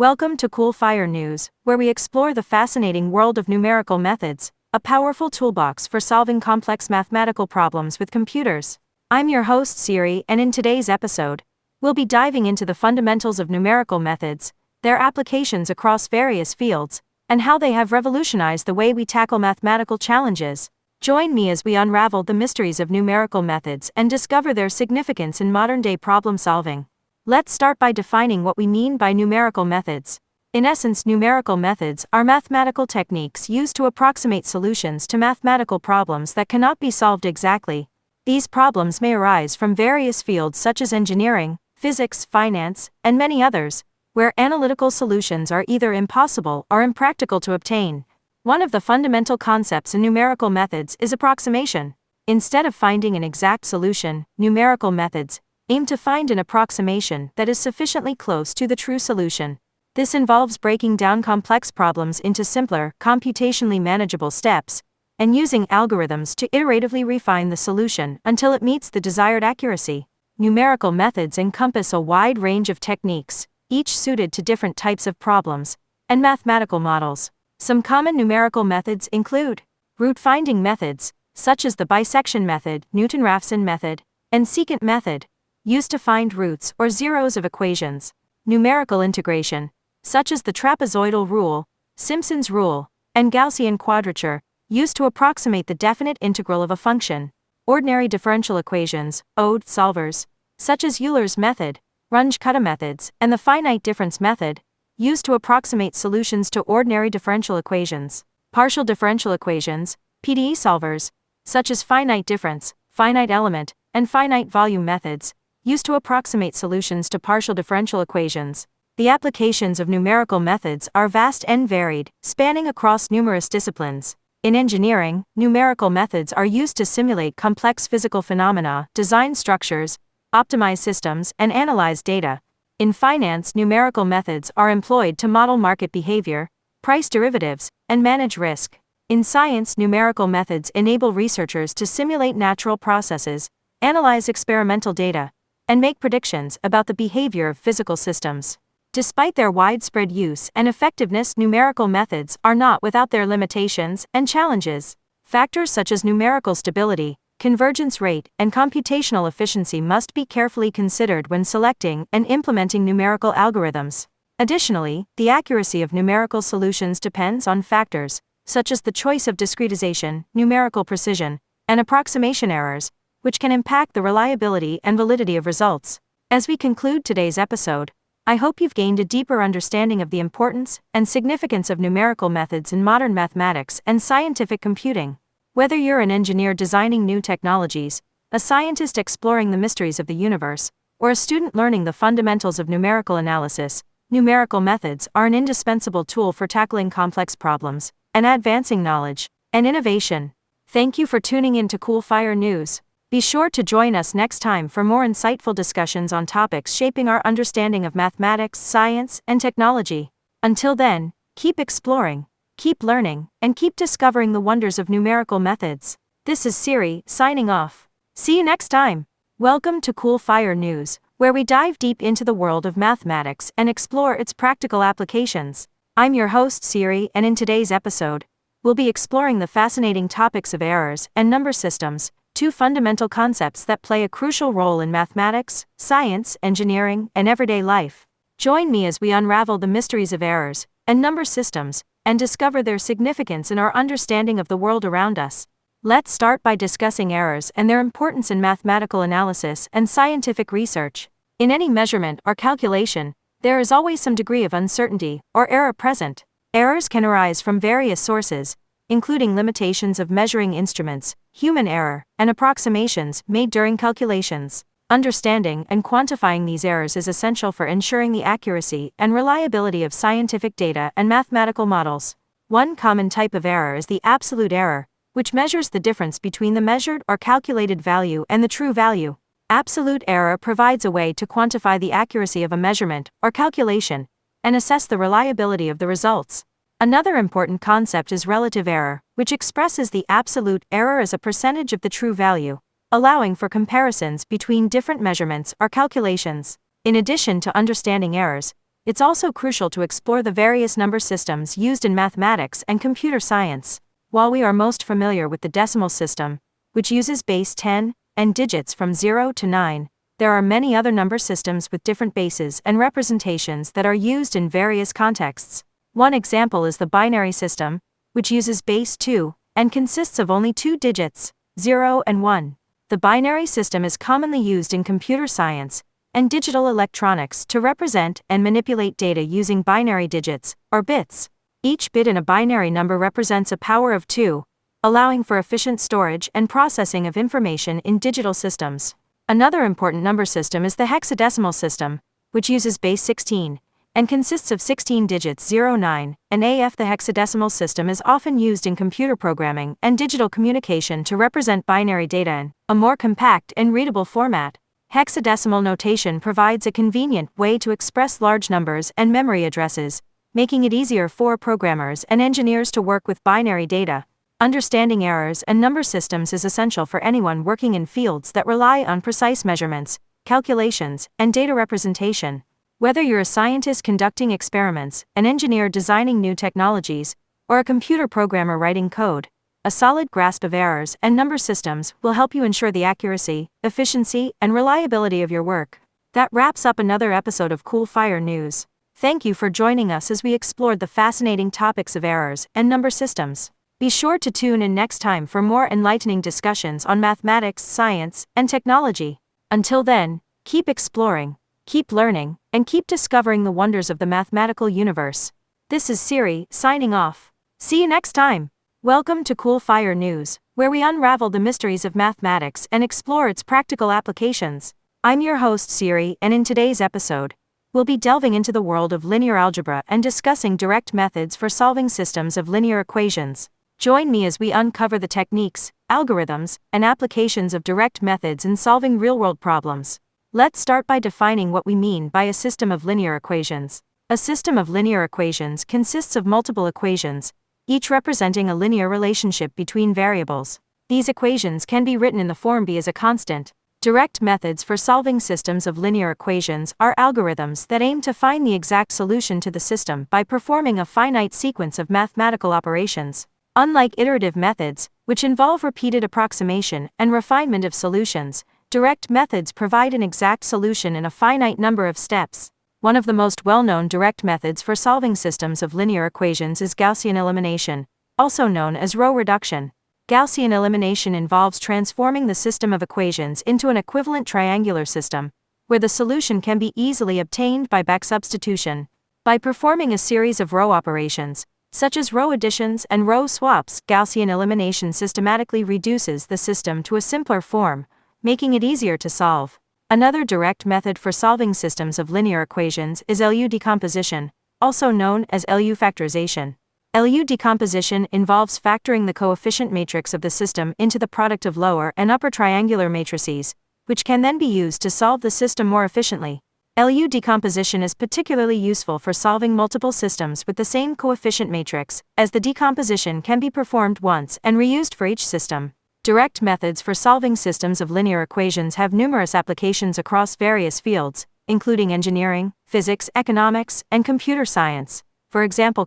Welcome to Cool Fire News, where we explore the fascinating world of numerical methods, a powerful toolbox for solving complex mathematical problems with computers. I'm your host Siri, and in today's episode, we'll be diving into the fundamentals of numerical methods, their applications across various fields, and how they have revolutionized the way we tackle mathematical challenges. Join me as we unravel the mysteries of numerical methods and discover their significance in modern-day problem-solving. Let's start by defining what we mean by numerical methods. In essence, numerical methods are mathematical techniques used to approximate solutions to mathematical problems that cannot be solved exactly. These problems may arise from various fields such as engineering, physics, finance, and many others, where analytical solutions are either impossible or impractical to obtain. One of the fundamental concepts in numerical methods is approximation. Instead of finding an exact solution, numerical methods aim to find an approximation that is sufficiently close to the true solution. This involves breaking down complex problems into simpler, computationally manageable steps, and using algorithms to iteratively refine the solution until it meets the desired accuracy. Numerical methods encompass a wide range of techniques, each suited to different types of problems and mathematical models. Some common numerical methods include root-finding methods, such as the bisection method, Newton-Raphson method, and secant method, used to find roots or zeros of equations. Numerical integration, such as the trapezoidal rule, Simpson's rule, and Gaussian quadrature, used to approximate the definite integral of a function. Ordinary differential equations, ODE solvers, such as Euler's method, Runge-Kutta methods, and the finite difference method, used to approximate solutions to ordinary differential equations. Partial differential equations, PDE solvers, such as finite difference, finite element, and finite volume methods, used to approximate solutions to partial differential equations. The applications of numerical methods are vast and varied, spanning across numerous disciplines. In engineering, numerical methods are used to simulate complex physical phenomena, design structures, optimize systems, and analyze data. In finance, numerical methods are employed to model market behavior, price derivatives, and manage risk. In science, numerical methods enable researchers to simulate natural processes, analyze experimental data, and make predictions about the behavior of physical systems. Despite their widespread use and effectiveness, numerical methods are not without their limitations and challenges. Factors such as numerical stability, convergence rate, and computational efficiency must be carefully considered when selecting and implementing numerical algorithms. Additionally, the accuracy of numerical solutions depends on factors such as the choice of discretization, numerical precision, and approximation errors, which can impact the reliability and validity of results. As we conclude today's episode, I hope you've gained a deeper understanding of the importance and significance of numerical methods in modern mathematics and scientific computing. Whether you're an engineer designing new technologies, a scientist exploring the mysteries of the universe, or a student learning the fundamentals of numerical analysis, numerical methods are an indispensable tool for tackling complex problems and advancing knowledge and innovation. Thank you for tuning in to Cool Fire News. Be sure to join us next time for more insightful discussions on topics shaping our understanding of mathematics, science, and technology. Until then, keep exploring, keep learning, and keep discovering the wonders of numerical methods. This is Siri, signing off. See you next time. Welcome to Cool Fire News, where we dive deep into the world of mathematics and explore its practical applications. I'm your host Siri, and in today's episode, we'll be exploring the fascinating topics of errors and number systems, two fundamental concepts that play a crucial role in mathematics, science, engineering, and everyday life. Join me as we unravel the mysteries of errors and number systems and discover their significance in our understanding of the world around us. Let's start by discussing errors and their importance in mathematical analysis and scientific research. In any measurement or calculation, there is always some degree of uncertainty or error present. Errors can arise from various sources, including limitations of measuring instruments, human error, and approximations made during calculations. Understanding and quantifying these errors is essential for ensuring the accuracy and reliability of scientific data and mathematical models. One common type of error is the absolute error, which measures the difference between the measured or calculated value and the true value. Absolute error provides a way to quantify the accuracy of a measurement or calculation and assess the reliability of the results. Another important concept is relative error, which expresses the absolute error as a percentage of the true value, allowing for comparisons between different measurements or calculations. In addition to understanding errors, It's also crucial to explore the various number systems used in mathematics and computer science. While we are most familiar with the decimal system, which uses base 10 and digits from 0 to 9, there are many other number systems with different bases and representations that are used in various contexts. One example is the binary system, which uses base 2 and consists of only two digits, 0 and 1. The binary system is commonly used in computer science and digital electronics to represent and manipulate data using binary digits, or bits. Each bit in a binary number represents a power of 2, allowing for efficient storage and processing of information in digital systems. Another important number system is the hexadecimal system, which uses base 16 and consists of 16 digits 0, 9, and AF. The hexadecimal system is often used in computer programming and digital communication to represent binary data in a more compact and readable format. Hexadecimal notation provides a convenient way to express large numbers and memory addresses, making it easier for programmers and engineers to work with binary data. Understanding errors and number systems is essential for anyone working in fields that rely on precise measurements, calculations, and data representation. Whether you're a scientist conducting experiments, an engineer designing new technologies, or a computer programmer writing code, a solid grasp of errors and number systems will help you ensure the accuracy, efficiency, and reliability of your work. That wraps up another episode of Cool Fire News. Thank you for joining us as we explored the fascinating topics of errors and number systems. Be sure to tune in next time for more enlightening discussions on mathematics, science, and technology. Until then, keep exploring, keep learning, and keep discovering the wonders of the mathematical universe. This is Siri, signing off. See you next time. Welcome to Cool Fire News, where we unravel the mysteries of mathematics and explore its practical applications. I'm your host Siri, and in today's episode, we'll be delving into the world of linear algebra and discussing direct methods for solving systems of linear equations. Join me as we uncover the techniques, algorithms, and applications of direct methods in solving real-world problems. Let's start by defining what we mean by a system of linear equations. A system of linear equations consists of multiple equations, each representing a linear relationship between variables. These equations can be written in the form B as a constant. Direct methods for solving systems of linear equations are algorithms that aim to find the exact solution to the system by performing a finite sequence of mathematical operations. Unlike iterative methods, which involve repeated approximation and refinement of solutions, direct methods provide an exact solution in a finite number of steps. One of the most well-known direct methods for solving systems of linear equations is Gaussian elimination, also known as row reduction. Gaussian elimination involves transforming the system of equations into an equivalent triangular system, where the solution can be easily obtained by back substitution. By performing a series of row operations, such as row additions and row swaps, Gaussian elimination systematically reduces the system to a simpler form, making it easier to solve. Another direct method for solving systems of linear equations is LU decomposition, also known as LU factorization. LU decomposition involves factoring the coefficient matrix of the system into the product of lower and upper triangular matrices, which can then be used to solve the system more efficiently. LU decomposition is particularly useful for solving multiple systems with the same coefficient matrix, as the decomposition can be performed once and reused for each system. Direct methods for solving systems of linear equations have numerous applications across various fields, including engineering, physics, economics, and computer science. For example,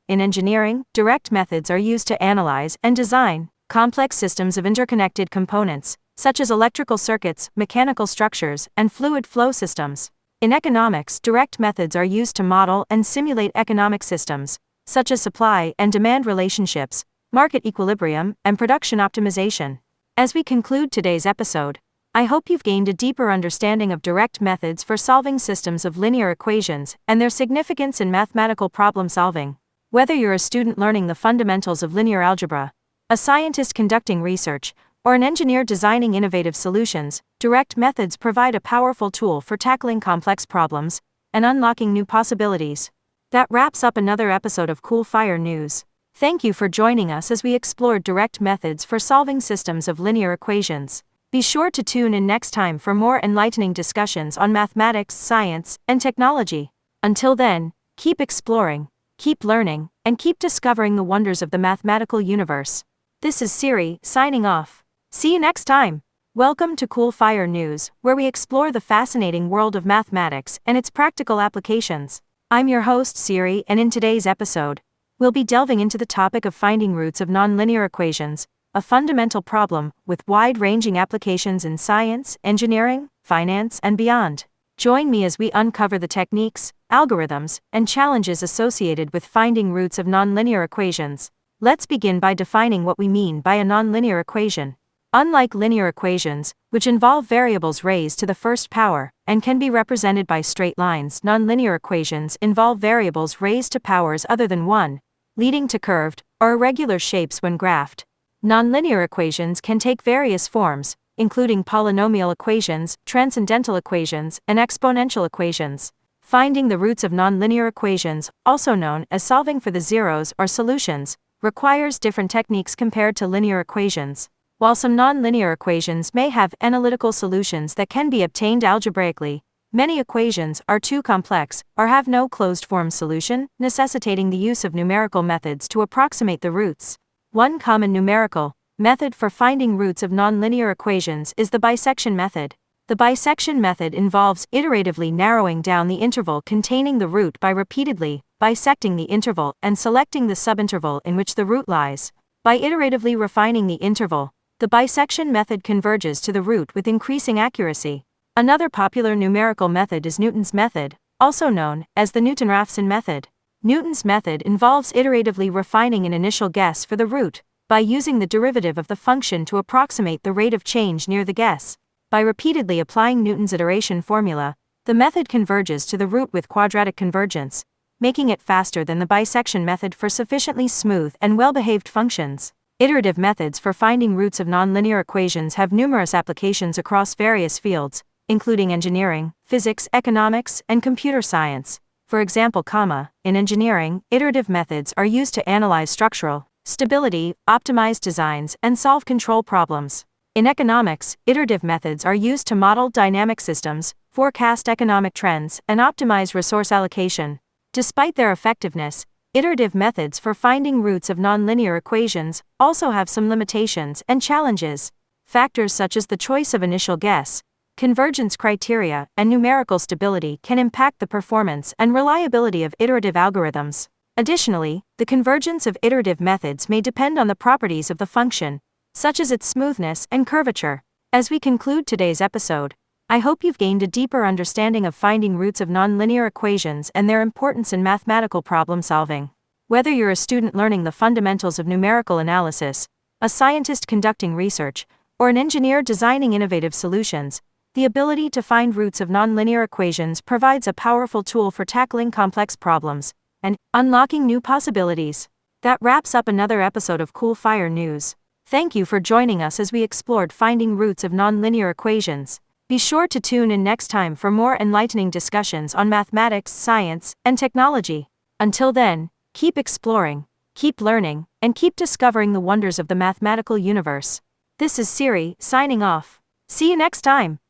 in engineering, direct methods are used to analyze and design complex systems of interconnected components, such as electrical circuits, mechanical structures, and fluid flow systems. In economics, direct methods are used to model and simulate economic systems, such as supply and demand relationships, market equilibrium, and production optimization. As we conclude today's episode, I hope you've gained a deeper understanding of direct methods for solving systems of linear equations and their significance in mathematical problem solving. Whether you're a student learning the fundamentals of linear algebra, a scientist conducting research, or an engineer designing innovative solutions, direct methods provide a powerful tool for tackling complex problems and unlocking new possibilities. That wraps up another episode of Cool Fire News. Thank you for joining us as we explored direct methods for solving systems of linear equations. Be sure to tune in next time for more enlightening discussions on mathematics, science, and technology. Until then, keep exploring, keep learning, and keep discovering the wonders of the mathematical universe. This is Siri, signing off. See you next time. Welcome to Cool Fire News, where we explore the fascinating world of mathematics and its practical applications. I'm your host Siri, and in today's episode, we'll be delving into the topic of finding roots of nonlinear equations, a fundamental problem with wide-ranging applications in science, engineering, finance, and beyond. Join me as we uncover the techniques, algorithms, and challenges associated with finding roots of nonlinear equations. Let's begin by defining what we mean by a nonlinear equation. Unlike linear equations, which involve variables raised to the first power and can be represented by straight lines, nonlinear equations involve variables raised to powers other than 1, leading to curved or irregular shapes when graphed. Nonlinear equations can take various forms, including polynomial equations, transcendental equations, and exponential equations. Finding the roots of nonlinear equations, also known as solving for the zeros or solutions, requires different techniques compared to linear equations. While some nonlinear equations may have analytical solutions that can be obtained algebraically, many equations are too complex or have no closed-form solution, necessitating the use of numerical methods to approximate the roots. One common numerical method for finding roots of nonlinear equations is the bisection method. The bisection method involves iteratively narrowing down the interval containing the root by repeatedly bisecting the interval and selecting the subinterval in which the root lies. By iteratively refining the interval, the bisection method converges to the root with increasing accuracy. Another popular numerical method is Newton's method, also known as the Newton-Raphson method. Newton's method involves iteratively refining an initial guess for the root by using the derivative of the function to approximate the rate of change near the guess. By repeatedly applying Newton's iteration formula, the method converges to the root with quadratic convergence, making it faster than the bisection method for sufficiently smooth and well-behaved functions. Iterative methods for finding roots of nonlinear equations have numerous applications across various fields, including engineering, physics, economics, and computer science. For example, in engineering, iterative methods are used to analyze structural stability, optimize designs, and solve control problems. In economics, iterative methods are used to model dynamic systems, forecast economic trends, and optimize resource allocation. Despite their effectiveness, iterative methods for finding roots of nonlinear equations also have some limitations and challenges. Factors such as the choice of initial guess, convergence criteria, and numerical stability can impact the performance and reliability of iterative algorithms. Additionally, the convergence of iterative methods may depend on the properties of the function, such as its smoothness and curvature. As we conclude today's episode, I hope you've gained a deeper understanding of finding roots of nonlinear equations and their importance in mathematical problem solving. Whether you're a student learning the fundamentals of numerical analysis, a scientist conducting research, or an engineer designing innovative solutions, the ability to find roots of nonlinear equations provides a powerful tool for tackling complex problems and unlocking new possibilities. That wraps up another episode of Cool Fire News. Thank you for joining us as we explored finding roots of nonlinear equations. Be sure to tune in next time for more enlightening discussions on mathematics, science, and technology. Until then, keep exploring, keep learning, and keep discovering the wonders of the mathematical universe. This is Siri, signing off. See you next time.